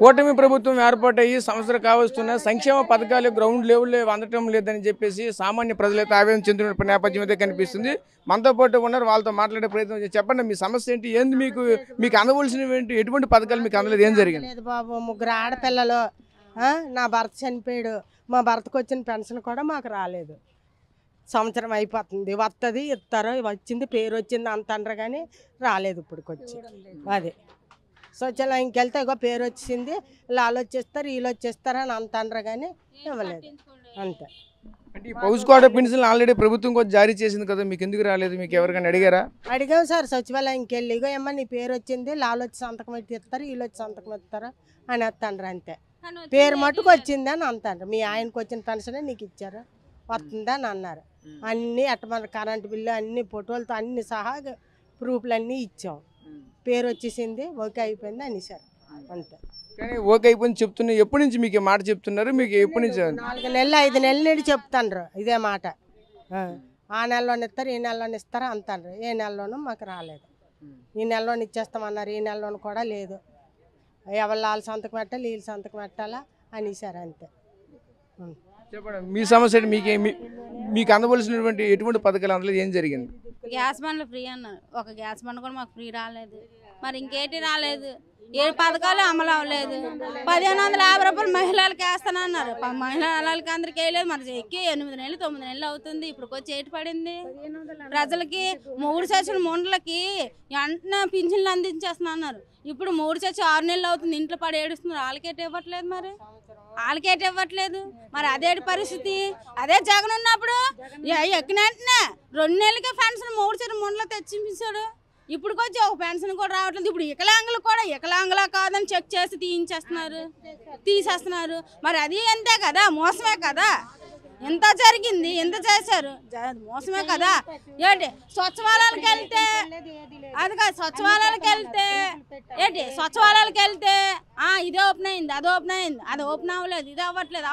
కూటమి ప్రభుత్వం ఏర్పాటయ్యి సంవత్సరం కావస్తున్న సంక్షేమ పథకాలు గ్రౌండ్ లెవెల్లో అందటం లేదని చెప్పేసి సామాన్య ప్రజలైతే ఆవేదన చెందిన నేపథ్యం అయితే కనిపిస్తుంది. మనతో పాటు ఉన్నారు, వాళ్ళతో మాట్లాడే ప్రయత్నం చేసి చెప్పండి, మీ సమస్య ఏంటి, ఏంది మీకు అందవలసినవి ఏంటి, ఎటువంటి పథకాలు మీకు అందలేదు, ఏం జరిగింది? లేదు బాబు, ముగ్గురు ఆడపిల్లలు, నా భర్త చనిపోయాడు, మా భర్తకు వచ్చిన పెన్షన్ కూడా మాకు రాలేదు. సంవత్సరం అయిపోతుంది, వస్తుంది ఇస్తారు, వచ్చింది పేరు వచ్చింది అంటారు కానీ రాలేదు ఇప్పటికొచ్చి. అది శౌచాలయంకి వెళ్తే ఇగో పేరు వచ్చింది, వాళ్ళు వచ్చేస్తారు వీళ్ళు వచ్చేస్తారు అని అంటారు కానీ ఇవ్వలేదు అంతే. అంటే ఈ పౌస్కోట పెన్షన్ ఆల్రెడీ ప్రభుత్వం కూడా జారీ చేసింది కదా, మీకు ఎందుకు రాలేదు, మీకు ఎవరికైనా అడిగారా? అడిగాం సార్, సచివాలయంకి వెళ్ళి ఇగో ఏమన్నా నీ పేరు వచ్చింది, వాళ్ళు వచ్చి సంతకం పెట్టి ఇస్తారు వీళ్ళు వచ్చి సంతకం ఇస్తారు అని వస్తాండ్రు అంతే. పేరు మట్టుకు వచ్చింది అని అంటారు, మీ ఆయనకు వచ్చిన పెన్షనే నీకు ఇచ్చారు వస్తుంది అని అన్నారు. అన్నీ అట్టమన్న కరెంటు బిల్లు అన్ని ఫోటోలతో అన్ని సహా ప్రూఫ్లు అన్నీ ఇచ్చాం, పేరు వచ్చేసింది ఓకే అయిపోయింది అనేసారు అంతే. కానీ ఓకే అయిపోయింది చెప్తున్నా, ఎప్పటి నుంచి మీకు మాట చెప్తున్నారు, మీకు ఎప్పటి నుంచి? 4 నెలలు 5 నెలల నుండి చెప్తాండ్రు ఇదే మాట. ఆ నెలలోని ఇస్తారు ఈ నెలలోని ఇస్తారు అంటారు, ఏ నెలలోనూ మాకు రాలేదు. ఈ నెలలోని ఇచ్చేస్తామన్నారు, ఈ నెలలోని కూడా లేదు. ఎవరు వాళ్ళ సంతకం పెట్టాలి వీళ్ళు సంతకం పెట్టాలా అనేసారు అంతే. చెప్పండి, మీ సమస్య మీకు అందవలసినటువంటి ఎటువంటి పథకాలు అందలేదు, ఏం జరిగింది? గ్యాస్ బండ్లు ఫ్రీ అన్నారు, ఒక గ్యాస్ బండ్ కూడా మాకు ఫ్రీ రాలేదు. మరి ఇంకేటి రాలేదు, ఏ పథకాలు అమలు అవ్వలేదు. 1550 రూపాయలు మహిళలకు వేస్తానన్నారు, మహిళలకి అందరికి వేయలేదు. మరి ఎక్కి 8 నెలలు 9 నెలలు అవుతుంది, ఇప్పుడు వచ్చి ఏటి పడింది. ప్రజలకి 3 సెషన్ ముండ్లకి వెంటనే పింఛన్లు అందించేస్తున్నారు. ఇప్పుడు 3 సెషన్ 6 నెలలు అవుతుంది, ఇంట్లో పడి ఏడుస్తున్నారు, వాళ్ళకేటి ఇవ్వట్లేదు. మరి వాళ్ళకేటి ఇవ్వట్లేదు, మరి అదేటి పరిస్థితి. అదే జగన్ ఉన్నప్పుడు ఎక్కిన వెంటనే 2 నెలలకే పెన్షన్ 3 సెషన్ ముండ్లో తెచ్చిపించాడు. ఇప్పుడుకొచ్చి ఒక పెన్షన్ కూడా రావట్లేదు. ఇప్పుడు వికలాంగులు కూడా వికలాంగులా కాదని చెక్ చేసి తీసేస్తున్నారు. మరి అది అంతే కదా, మోసమే కదా. ఎంత జరిగింది, ఎంత చేశారు, మోసమే కదా. ఏంటి స్వచ్ఛవాలయాలకు వెళ్తే అది కాదు, స్వచ్ఛవాలయాలకు వెళ్తే ఇదే ఓపెన్ అయింది, అది ఓపెన్ అయింది, అది ఓపెన్ అవ్వలేదు, ఇది అవ్వట్లేదు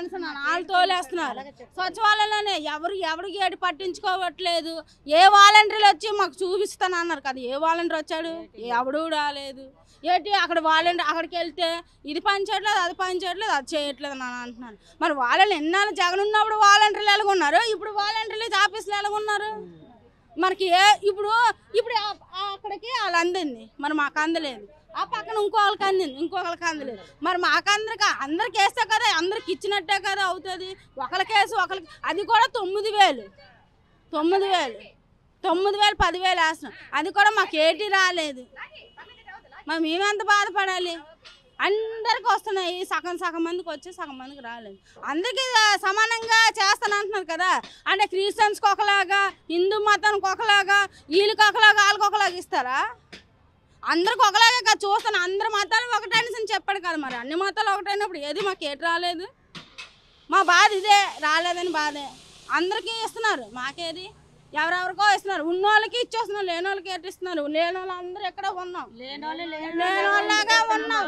అనుకున్నాను. వాళ్ళు తోలేస్తున్నారు. సచివాలయంలోనే ఎవరికి ఏడు పట్టించుకోవట్లేదు. ఏ వాలంటీర్లు వచ్చి మాకు చూపిస్తాను అన్నారు కదా, ఏ వాలంటీర్ వచ్చాడు, ఎవడు రాలేదు. ఏంటి అక్కడ వాలంటీర్ అక్కడికి వెళ్తే ఇది పని చేయట్లేదు, అది పని చేయట్లేదు, అది చేయట్లేదు అని అంటున్నాను. మరి వాళ్ళని ఎన్నాళ్ళు జగన్ ఉన్నప్పుడు వాలంటీర్లు ఎలాగున్నారు, ఇప్పుడు వాలంటీర్లు ఆఫీసులు ఎలాగున్నారు. మనకి ఇప్పుడు అక్కడికి వాళ్ళు అందింది, మరి మాకు అందలేదు. ఆ పక్కన ఇంకొకరికి అందలేదు. మరి అందరికి వేస్తే కదా, అందరికి ఇచ్చినట్టే కదా అవుతుంది. ఒకరికి వేసి ఒకరికి, అది కూడా 9,000 10,000 వేస్తున్నాం, అది కూడా మాకు ఏటి రాలేదు. మరి మేమెంత బాధపడాలి. అందరికి వస్తున్నాయి, సగం మందికి వచ్చి సగం మందికి రాలేదు. అందరికీ సమానంగా చేస్తానంటున్నారు కదా. అంటే క్రిస్టియన్స్కి ఒకలాగా, హిందూ మతానికి ఒకలాగా, వీళ్ళకి ఒకలాగా వాళ్ళకి ఒకలాగా ఇస్తారా? అందరికి ఒకలాగే కదా చూస్తాను. అందరి మతాలు ఒకటని చెప్పాడు కదా. మరి అన్ని మతాలు ఒకటైనప్పుడు ఏది మాకు ఏటి రాలేదు. మా బాధ ఇదే, రాలేదని బాధే. అందరికీ ఇస్తున్నారు, మాకేది ఎవరెవరికో ఇస్తున్నారు. ఉన్నోళ్ళకి ఇచ్చేస్తున్నారు, లేని వాళ్ళకి ఏటి ఇస్తున్నారు. లేని వాళ్ళు అందరూ ఎక్కడ ఉన్నాం, లేనోళ్ళగా ఉన్నాం.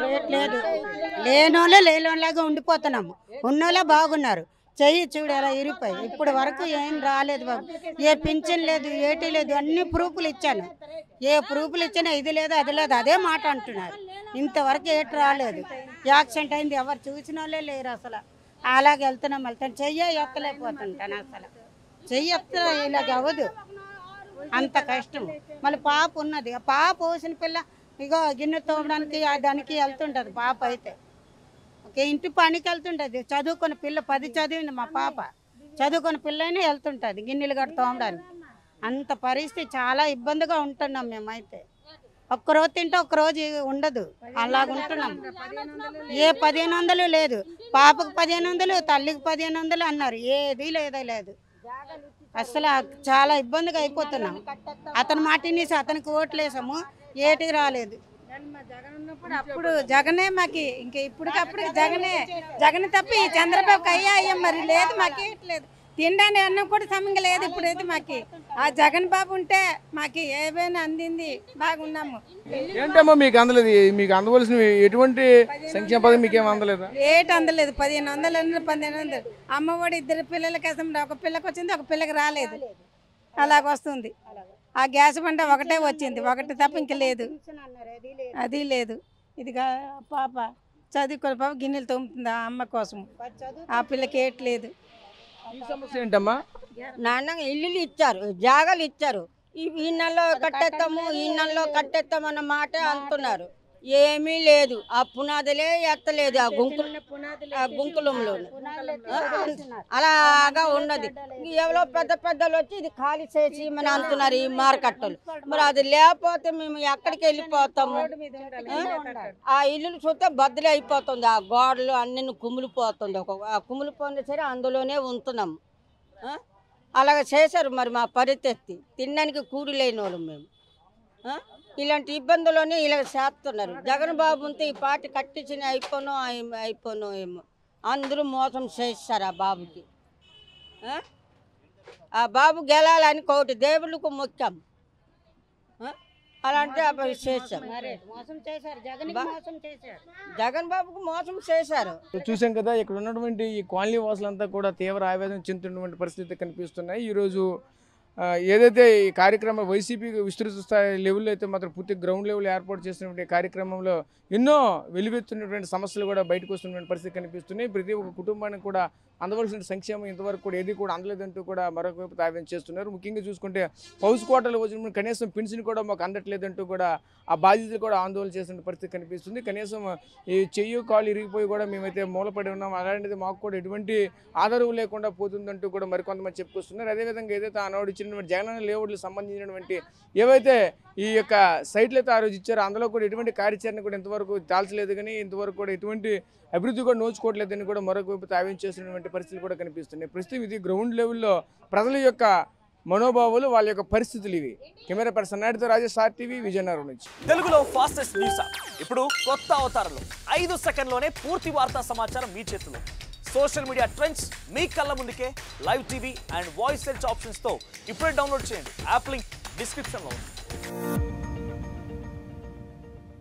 లేనోళ్ళే లేనోళ్ళగా ఉండిపోతున్నాము. ఉన్నోళ్ళే బాగున్నారు. చెయ్యి చూడు ఎలా ఇరిపోయి. ఇప్పుడు వరకు ఏం రాలేదు బాబు, ఏ పింఛన్ లేదు, ఏటీ లేదు. అన్ని ప్రూఫ్లు ఇచ్చాను, ఏ ప్రూఫ్లు ఇచ్చినా ఇది లేదు అది లేదు అదే మాట అంటున్నారు. ఇంతవరకు ఏటి రాలేదు. యాక్సిడెంట్ అయింది, ఎవరు చూసిన వాళ్ళే లేరు. అసలు అలాగే వెళ్తున్నాం చెయ్యి ఎత్తలేకపోతుంటాను. అసలు చెయ్యి ఎత్తా ఇలాగ అవ్వదు, అంత కష్టం. మళ్ళీ పాప ఉన్నది, ఆ పాప పోసిన పిల్ల ఇగో గిన్నె తోమడానికి దానికి వెళ్తుంటుంది. పాప అయితే ఇంటి పనికి వెళ్తుంటుంది. చదువుకున్న పిల్ల 10 చదివింది మా పాప. చదువుకున్న పిల్లనే వెళ్తుంటుంది గిన్నెలు గట్ట తోమడానికి. అంత పరిస్థితి చాలా ఇబ్బందిగా ఉంటున్నాం మేమైతే. ఒక్కరోజు తింటే ఒక్కరోజు ఉండదు, అలాగుంటున్నాం. ఏ 1500 లేదు, పాపకు 1500, తల్లికి 1500 అన్నారు. ఏది లేదు. అసలు చాలా ఇబ్బందిగా అయిపోతున్నాం. అతని మాట వినేసి అతనికి ఓట్లేసాము, ఏటికి రాలేదు. అప్పుడు జగనే మాకి, ఇంకా ఇప్పటికప్పుడు జగన్ తప్ప ఈ చంద్రబాబుకి అయ్యా మరి లేదు, మాకు లేదు. తినడానికి అన్నం కూడా సమయంగా లేదు. ఇప్పుడైతే మాకు ఆ జగన్ బాబు ఉంటే మాకు ఏమైనా అందింది, బాగున్నాము. ఏంటమ్మా మీకు అందలేదు, మీకు అందవలసిన ఎటువంటి సంక్షేమ పథకం మీకేం అందలేదు? ఏటి అందలేదు. 1500 1500 అమ్మఒడి 2 పిల్లలకి వేస్తాం. ఒక పిల్లకి వచ్చింది, ఒక పిల్లకి రాలేదు. అలాగొస్తుంది. ఆ గ్యాస్ బండ ఒకటే వచ్చింది, ఒకటి తప్ప ఇంక లేదు, అది లేదు. ఇది పాప చదువుకున్న పాప గిన్నెలు తోముతుంది ఆ అమ్మ కోసం. ఆ పిల్లకి ఏట్లేదు. ఈ సమస్య ఏంటమ్మా? నాన్న ఇల్లులు ఇచ్చారు, జాగాలు ఇచ్చారు, ఈ నెలలో కట్టేస్తాము ఈ నెలలో కట్టేస్తాము అన్న మాట అంటున్నారు. ఏమీ లేదు, ఆ పునాదులే ఎత్తలేదు. ఆ గుంకులంలో అలాగా ఉన్నది. ఎవరో పెద్ద పెద్దలు వచ్చి ఇది ఖాళీ చేసి మన అంటున్నారు ఈ మార్కట్టలు. మరి అది లేకపోతే మేము ఎక్కడికి వెళ్ళిపోతాము? ఆ ఇల్లులు చూస్తే బద్దలే అయిపోతుంది. ఆ గోడలు అన్ని కుమిలిపోతుంది. ఆ కుమిలిపోయినా సరే అందులోనే ఉంటున్నాము. అలాగ చేశారు. మరి మా పరిస్థితి తినడానికి కూడి లేని వాళ్ళు మేము. ఇలాంటి ఇబ్బందుల్లోనే ఇలా చేస్తున్నారు. జగన్ బాబు ఉంటే ఈ పార్టీ కట్టించిన అయిపోను ఏమో. అందరూ మోసం చేస్తారు ఆ బాబుకి. ఆ బాబు గెలాలని కోటి దేవుళ్ళకు మొక్కాం. అలాంటి చేశాం. జగన్ బాబుకు మోసం చేశారు. చూసాం కదా, ఇక్కడ ఉన్నటువంటి ఈ కాలనీ వాసులంతా కూడా తీవ్ర ఆవేదన చెందుతున్నటువంటి పరిస్థితి కనిపిస్తున్నాయి. ఈరోజు ఏదైతే ఈ కార్యక్రమం వైసీపీ విస్తృత స్థాయి లెవెల్లో అయితే మాత్రం పూర్తి గ్రౌండ్ లెవెల్ ఏర్పాటు చేసినటువంటి కార్యక్రమంలో ఎన్నో వెలువెత్తున్నటువంటి సమస్యలు కూడా బయటకు వస్తున్నటువంటి పరిస్థితి కనిపిస్తున్నాయి. ప్రతి ఒక్క కుటుంబానికి కూడా అందవలసిన సంక్షేమం ఇంతవరకు కూడా ఏది కూడా అందలేదంటూ కూడా మరొక వైపు తావ్యం చేస్తున్నారు. ముఖ్యంగా చూసుకుంటే హౌస్ క్వార్టర్లు వచ్చిన కనీసం పెన్షన్ కూడా మాకు అందట్లేదంటూ కూడా ఆ బాధ్యతలు కూడా ఆందోళన చేస్తున్న పరిస్థితి కనిపిస్తుంది. కనీసం ఈ చెయ్యి కాలు ఇరిగిపోయి కూడా మేమైతే మూలపడి ఉన్నాం, అలాంటిది మాకు కూడా ఎటువంటి ఆధారం లేకుండా పోతుందంటూ కూడా మరికొంతమంది చెప్పుకొస్తున్నారు. అదేవిధంగా ఏదైతే ఆనాడు ఇచ్చినటువంటి జగనన్న లేఅవుట్లకు సంబంధించినటువంటి ఏవైతే ఈ యొక్క సైట్లు అయితే ఆ రోజు ఇచ్చారో అందులో కూడా ఎటువంటి కార్యాచరణ కూడా ఇంతవరకు దాల్చలేదు, కానీ ఇంతవరకు కూడా ఎటువంటి అభివృద్ధి కూడా నోచుకోవట్లేదని కూడా మరొక వైపు తావ్యం చేస్తున్నటువంటి పరిస్థితులు కూడా కనిపిస్తున్నాయి. ప్రస్తుతం ఇది గ్రౌండ్ లెవెల్లో ప్రజల యొక్క మనోభావాలు, వాళ్ళ యొక్క పరిస్థితులు ఇవి. కెమెరా పర్సన్ నాయుడుతో రాజేష్, RTV, విజయనగరం నుంచి. తెలుగులో ఫాస్టెస్ట్ న్యూస్ ఇప్పుడు కొత్త అవతారంలో 5 సెకండ్లోనే పూర్తి వార్తా సమాచారం మీ చేతిలో. సోషల్ మీడియా ట్రెండ్స్ మీ కళ్ళ ముందుకే live TV and voice search ఆప్షన్స్తో ఇప్పుడే డౌన్లోడ్ చేయండి. యాప్ లింక్ డిస్క్రిప్షన్లో ఉంది.